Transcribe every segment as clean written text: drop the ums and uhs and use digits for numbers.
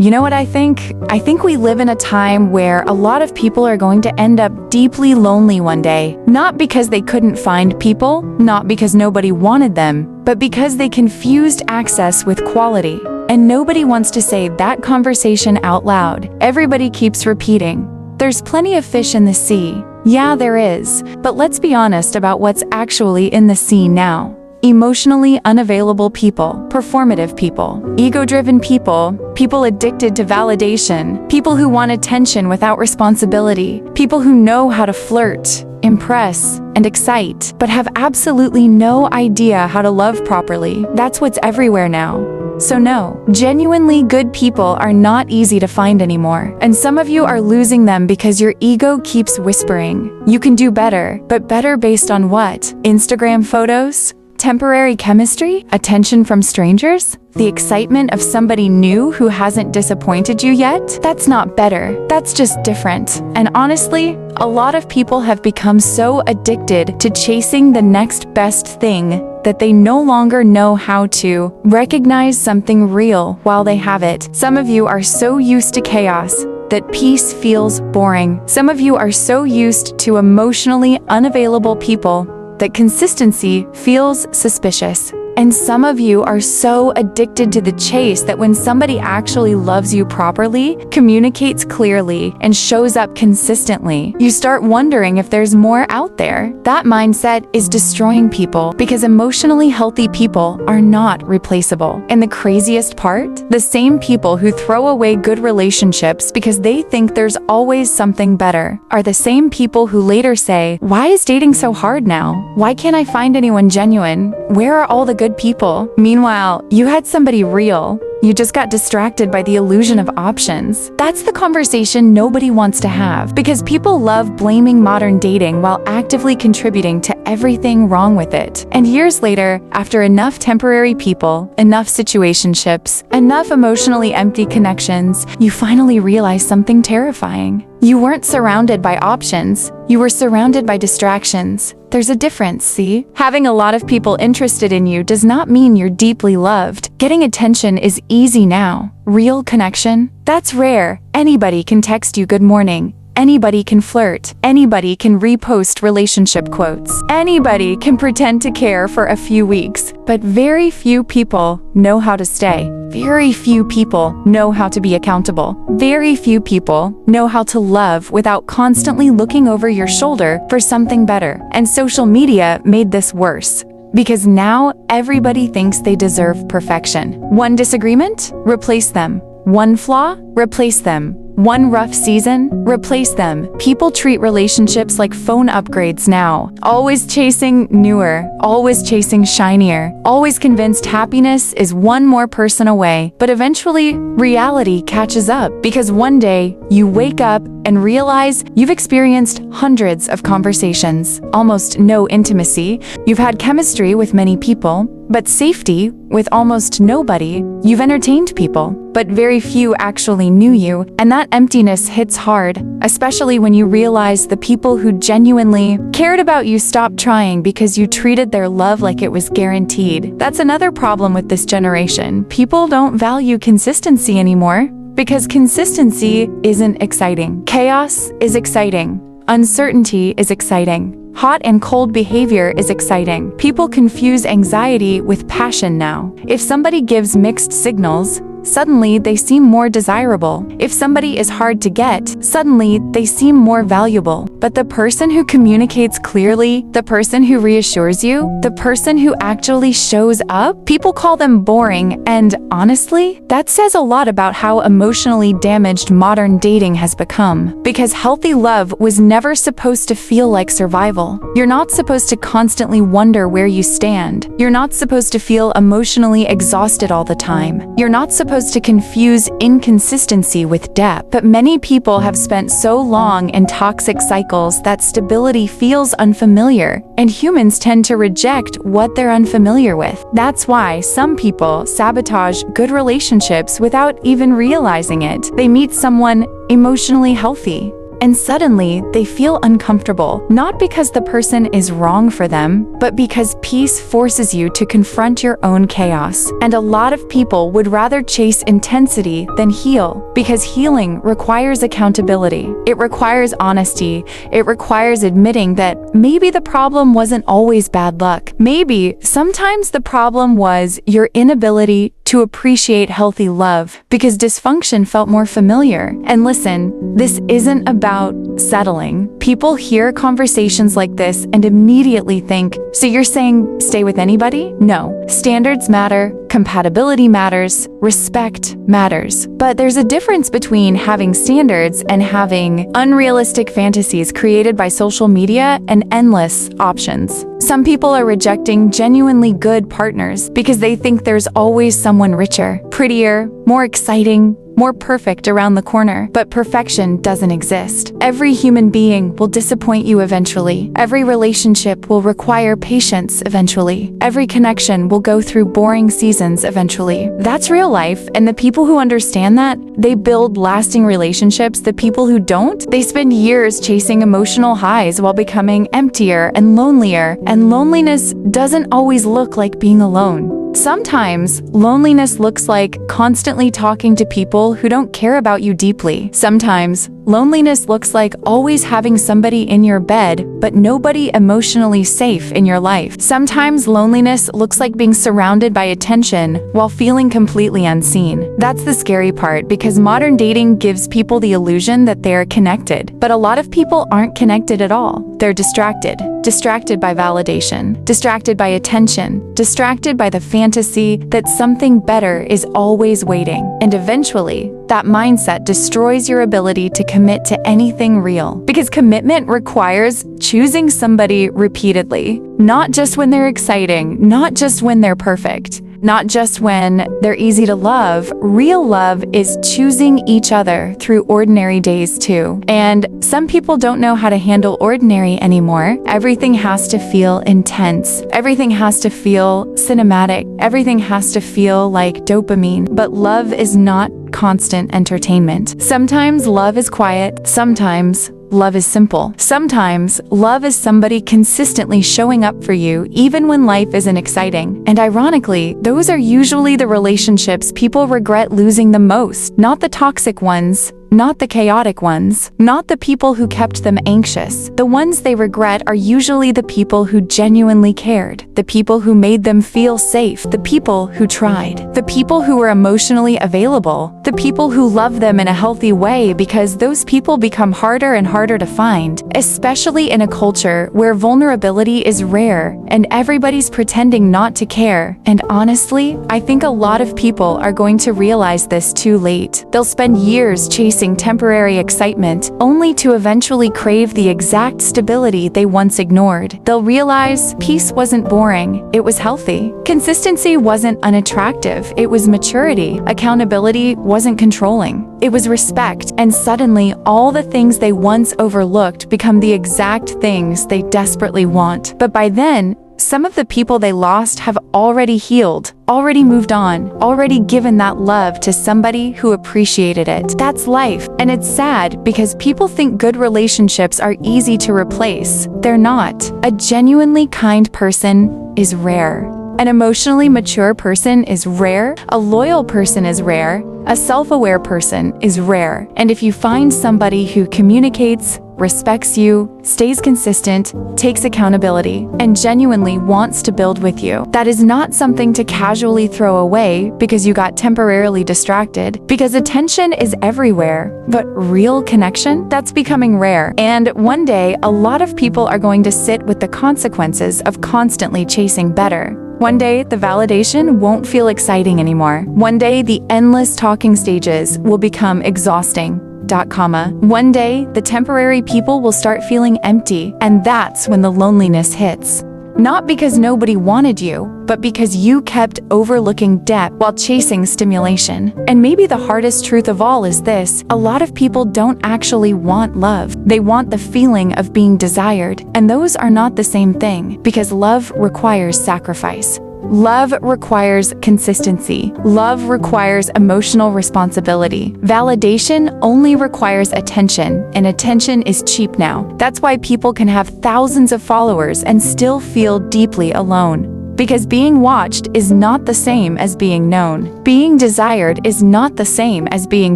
You know what I think? I think we live in a time where a lot of people are going to end up deeply lonely one day. Not because they couldn't find people, not because nobody wanted them, but because they confused access with quality. And nobody wants to say that conversation out loud. Everybody keeps repeating, "There's plenty of fish in the sea." Yeah, there is. But let's be honest about what's actually in the sea now. Emotionally unavailable people, performative people, ego-driven people, people addicted to validation, people who want attention without responsibility, people who know how to flirt, impress, and excite, but have absolutely no idea how to love properly. That's what's everywhere now. So no, genuinely good people are not easy to find anymore. And some of you are losing them because your ego keeps whispering. You can do better, but better based on what? Instagram photos? Temporary chemistry? Attention from strangers? The excitement of somebody new who hasn't disappointed you yet? That's not better. That's just different. And honestly, a lot of people have become so addicted to chasing the next best thing that they no longer know how to recognize something real while they have it. Some of you are so used to chaos that peace feels boring. Some of you are so used to emotionally unavailable people that consistency feels suspicious. And some of you are so addicted to the chase that when somebody actually loves you properly, communicates clearly, and shows up consistently, you start wondering if there's more out there. That mindset is destroying people because emotionally healthy people are not replaceable. And the craziest part? The same people who throw away good relationships because they think there's always something better are the same people who later say, "Why is dating so hard now? Why can't I find anyone genuine? Where are all the good people?" Meanwhile, you had somebody real. You just got distracted by the illusion of options. That's the conversation nobody wants to have because people love blaming modern dating while actively contributing to everything wrong with it. And years later, after enough temporary people, enough situationships, enough emotionally empty connections, you finally realize something terrifying. You weren't surrounded by options. You were surrounded by distractions. There's a difference, see? Having a lot of people interested in you does not mean you're deeply loved. Getting attention is easy now. Real connection? That's rare. Anybody can text you good morning. Anybody can flirt. Anybody can repost relationship quotes. Anybody can pretend to care for a few weeks. But very few people know how to stay. Very few people know how to be accountable. Very few people know how to love without constantly looking over your shoulder for something better. And social media made this worse. Because now everybody thinks they deserve perfection. One disagreement? Replace them. One flaw? Replace them. One rough season? Replace them. People treat relationships like phone upgrades now. Always chasing newer, always chasing shinier, always convinced happiness is one more person away. But eventually, reality catches up because one day you wake up and realize you've experienced hundreds of conversations, almost no intimacy. You've had chemistry with many people, but safety with almost nobody. You've entertained people, but very few actually knew you, and that emptiness hits hard, especially when you realize the people who genuinely cared about you stopped trying because you treated their love like it was guaranteed. That's another problem with this generation. People don't value consistency anymore because consistency isn't exciting. Chaos is exciting. Uncertainty is exciting. Hot and cold behavior is exciting. People confuse anxiety with passion now. If somebody gives mixed signals, suddenly they seem more desirable. If somebody is hard to get, suddenly they seem more valuable. But the person who communicates clearly, the person who reassures you, the person who actually shows up, people call them boring, and honestly, that says a lot about how emotionally damaged modern dating has become. Because healthy love was never supposed to feel like survival. You're not supposed to constantly wonder where you stand. You're not supposed to feel emotionally exhausted all the time. You're not supposed to confuse inconsistency with depth. But many people have spent so long in toxic cycles that stability feels unfamiliar, and humans tend to reject what they're unfamiliar with. That's why some people sabotage good relationships without even realizing it. They meet someone emotionally healthy, and suddenly they feel uncomfortable, not because the person is wrong for them, but because peace forces you to confront your own chaos. And a lot of people would rather chase intensity than heal, because healing requires accountability. It requires honesty. It requires admitting that maybe the problem wasn't always bad luck. Maybe sometimes the problem was your inability to appreciate healthy love because dysfunction felt more familiar. And listen, this isn't about settling. People hear conversations like this and immediately think, so you're saying stay with anybody? No. Standards matter, compatibility matters, respect matters. But there's a difference between having standards and having unrealistic fantasies created by social media and endless options. Some people are rejecting genuinely good partners because they think there's always someone richer, prettier, more exciting, more perfect around the corner. But perfection doesn't exist. Every human being will disappoint you eventually. Every relationship will require patience eventually. Every connection will go through boring seasons eventually. That's real life, and the people who understand that, they build lasting relationships. The people who don't, they spend years chasing emotional highs while becoming emptier and lonelier. And loneliness doesn't always look like being alone. Sometimes, loneliness looks like constantly talking to people who don't care about you deeply. Sometimes, loneliness looks like always having somebody in your bed, but nobody emotionally safe in your life. Sometimes, loneliness looks like being surrounded by attention while feeling completely unseen. That's the scary part, because modern dating gives people the illusion that they're connected. But a lot of people aren't connected at all. They're distracted. Distracted by validation, distracted by attention, distracted by the fantasy that something better is always waiting. And eventually, that mindset destroys your ability to commit to anything real. Because commitment requires choosing somebody repeatedly, not just when they're exciting, not just when they're perfect, not just when they're easy to love. Real love is choosing each other through ordinary days too. And some people don't know how to handle ordinary anymore. Everything has to feel intense. Everything has to feel cinematic. Everything has to feel like dopamine. But love is not constant entertainment. Sometimes love is quiet. Sometimes love is simple. Sometimes, love is somebody consistently showing up for you even when life isn't exciting. And ironically, those are usually the relationships people regret losing the most. Not the toxic ones, not the chaotic ones, not the people who kept them anxious. The ones they regret are usually the people who genuinely cared, the people who made them feel safe, the people who tried, the people who were emotionally available, the people who loved them in a healthy way, because those people become harder and harder to find, especially in a culture where vulnerability is rare and everybody's pretending not to care. And honestly, I think a lot of people are going to realize this too late. They'll spend years chasing temporary excitement, only to eventually crave the exact stability they once ignored. They'll realize peace wasn't boring, it was healthy. Consistency wasn't unattractive, it was maturity. Accountability wasn't controlling, it was respect. And suddenly, all the things they once overlooked become the exact things they desperately want. But by then, some of the people they lost have already healed, already moved on, already given that love to somebody who appreciated it. That's life. And it's sad because people think good relationships are easy to replace. They're not. A genuinely kind person is rare. An emotionally mature person is rare. A loyal person is rare. A self-aware person is rare. And if you find somebody who communicates, respects you, stays consistent, takes accountability, and genuinely wants to build with you, that is not something to casually throw away because you got temporarily distracted. Because attention is everywhere, but real connection, that's becoming rare. And one day, a lot of people are going to sit with the consequences of constantly chasing better. One day, the validation won't feel exciting anymore. One day, the endless talking stages will become exhausting. One day, the temporary people will start feeling empty, and that's when the loneliness hits. Not because nobody wanted you, but because you kept overlooking depth while chasing stimulation. And maybe the hardest truth of all is this: a lot of people don't actually want love. They want the feeling of being desired, and those are not the same thing, because love requires sacrifice. Love requires consistency. Love requires emotional responsibility. Validation only requires attention, and attention is cheap now. That's why people can have thousands of followers and still feel deeply alone. Because being watched is not the same as being known. Being desired is not the same as being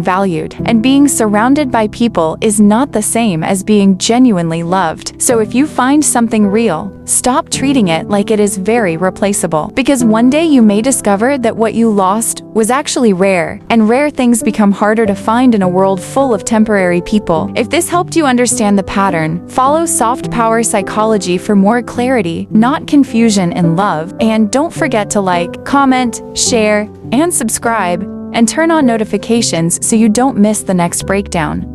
valued. And being surrounded by people is not the same as being genuinely loved. So if you find something real, stop treating it like it is very replaceable. Because one day you may discover that what you lost was actually rare, and rare things become harder to find in a world full of temporary people. If this helped you understand the pattern, follow soft power psychology for more clarity, not confusion in love. And don't forget to like, comment, share, and subscribe, and turn on notifications so you don't miss the next breakdown.